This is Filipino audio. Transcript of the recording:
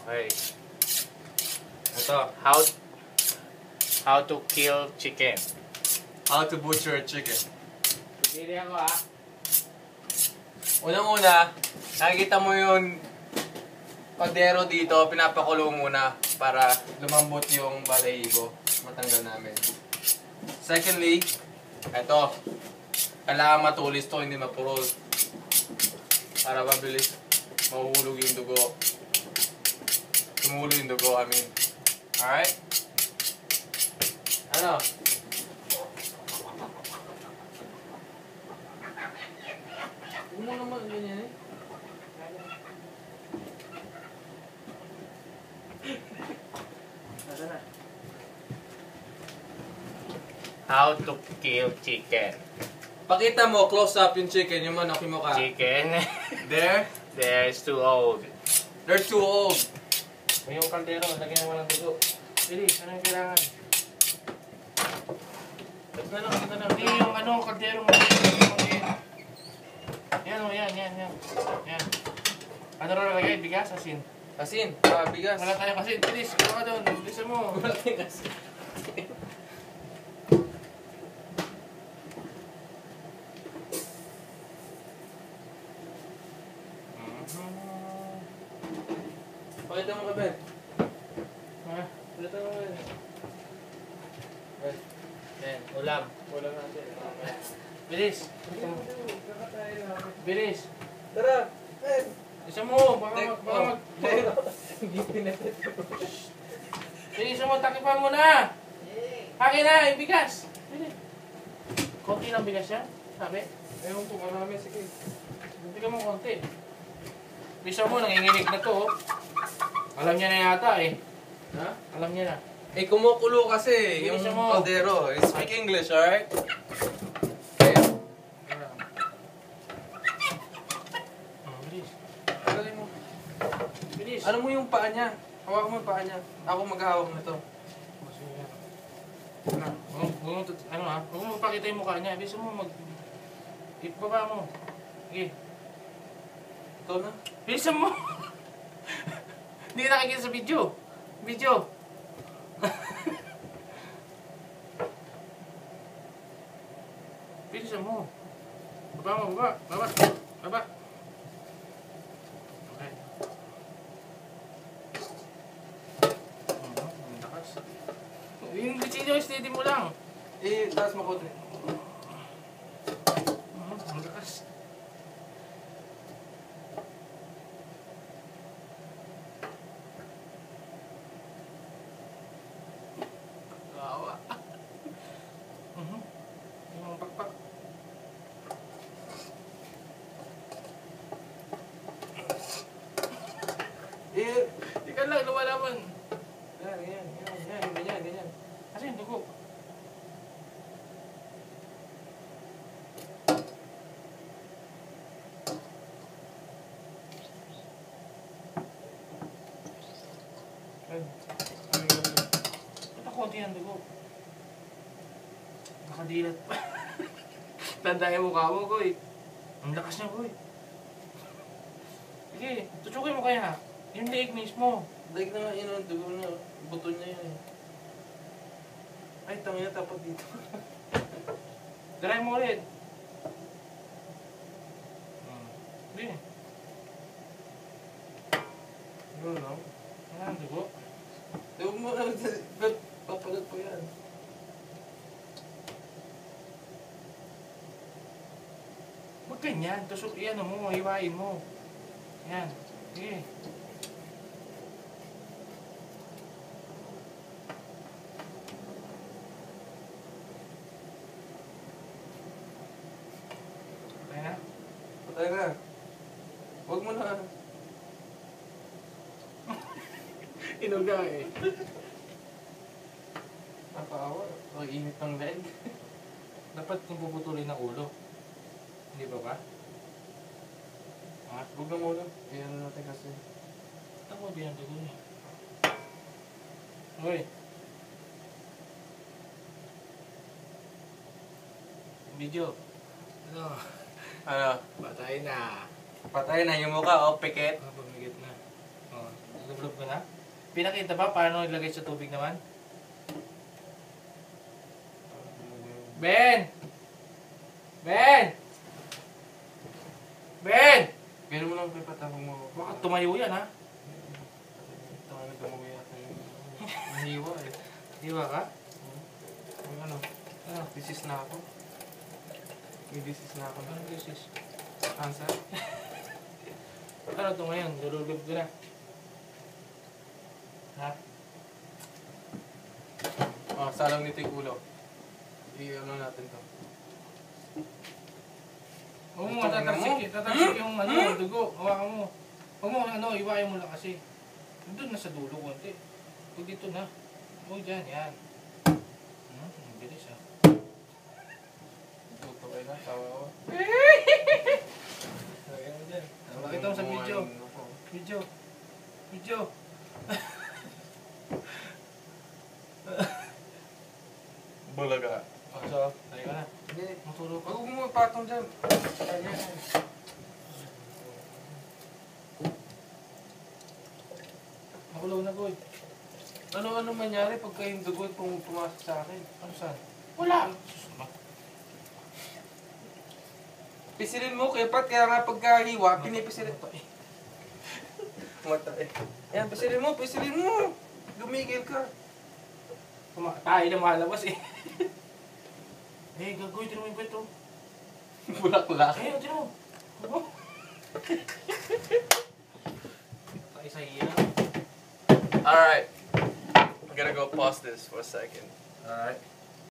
Okay. Ito, how to kill chicken. How to butcher a chicken. Pili ako ah. Unang-una, nakikita mo yung kaldero dito, pinapakulo muna para lumambot yung balahibo. Matanggal namin. Secondly, ito. Kailangan matulis to, hindi mapurol. Para mabilis mahuhulog yung dugo. Tumulo yung dugo, I mean. Alright? Ano? Huwag mo naman ganyan eh. How to kill chicken. Pakita mo, close up yung chicken, yung manok, yung mukha. Chicken. There? They're too old. They're too old. Yung kaldero, lagyan mo ng dugo. Bilis, ano yung kailangan? Ito na lang. Hindi yung ano, kaldero mo. Yan o, yan. Yan. Ano rin lagay? Bigas, asin. Asin, bigas. Wala tayong asin. Bilis, kuha ka doon. Bilisan mo. Wala tayong asin. Pakita mo ka, Ben. Ha? Pakita mo ka, Ben. Yan, ulam. Ulam natin. Bilis. Bilis. Tara, Ben. Isa mo, baka Hindi pinatit ko. Bilis mo, takipan mo na. Akin na, yung bigas. Bilis. Konti lang bigas yan, sabi. Ewan ko, marami. Sige. Bigyan mo konti. Bisa mo, nanginginig na to. Oh. Alam niya na yata eh. Ha? Alam niya na. Eh, kumukulo kasi yung Bilisan mo. kaldero. Speak English, alright? Bilis. Tagalin mo. Bilis. Ano mo yung paa niya? Hawakan mo yung paa niya. Ako maghahawak nito. Huwag mo pakita yung mukha niya. Bisa mo ibaba mo. Sige. Ito na. Bilisan mo. Hindi ka nakikita sa video. Bilisan mo. Baba. Okay. Ang lakas. Yung video, steady mo lang. Eh, taas mo konti. Ang lakas. Gawa. Yung pakpak. Eh, Ika lang, lumalaman. ganyan. Kasi yung dugo. Ito konti ang dugo. Nakadilat pa. Tanda yung mukha mo, Koy. Ang lakas niya, Koy. Sige, tutukin mo kaya. Yung leg mismo. Daig na nga yun, ang dugo na. Buto niya yun. Ay, tangina, tapat dito. Try mo ulit. Hindi. Ano lang? Wala ang dugo. Huwag mo na, papalat po yan. Huwag ganyan. Tusok yan mo, hiwain mo. Yan. Sige. Patay na? Patay na. Huwag mo na. Inuga eh. Napaawa. Ang init ng leg. Dapat kung puputulin ng ulo. Hindi ba ba? Ha? Huwag na muna. Ayan na natin kasi. Ako din ang dugo niya. Uy. Video. Ano? Ano? Patay na. Patay na yung mukha, oh, pikit. Pamigit na. Oh, naglublog ka na? Pinakita ba paano ilagay sa tubig naman? Ben! Ben! Ben! Gano'n mo lang kay patapong mo. Baka tumayo yan, ha? Tama na gamuwi yata yung nahiwa eh. Diba ka? Yung ano, disease na ako. May disease na ako. Anong disease? Cancer. Ano ito ngayon? Lulubog ko na. Ha? Oh, salang nito yung ulo. I-ano natin to. Huwag mo tatalsik yung ano, dugo. Hawakan mo. Huwag mo iwain mo lang kasi. Doon na sa dulo konti. Huwag dito na. Huwag dyan, yan. Ang bilis ha. Tuto kayo na, tawa ako. Pakita mo sa video. Video. Bulaga. Oh, so, tayo ka na. Hindi. Matulog ka. Huwag mo patong dyan. Ayan. Makulong na, Goy. Ano mangyari pagka yung dugo pumasok sa akin? Ano saan? Wala. Pisilin mo, Kepat, kaya nga pagkahiwa, pinipisilin. Matay. Yan, pisilin mo. Lumigil ka. Tayo na malabas eh. Eh, gagoy, tino mo yung kwento. Bulaklak. Eh, tino mo. Tayo sa iya. Alright. I'm gonna go pause this for a second. Alright.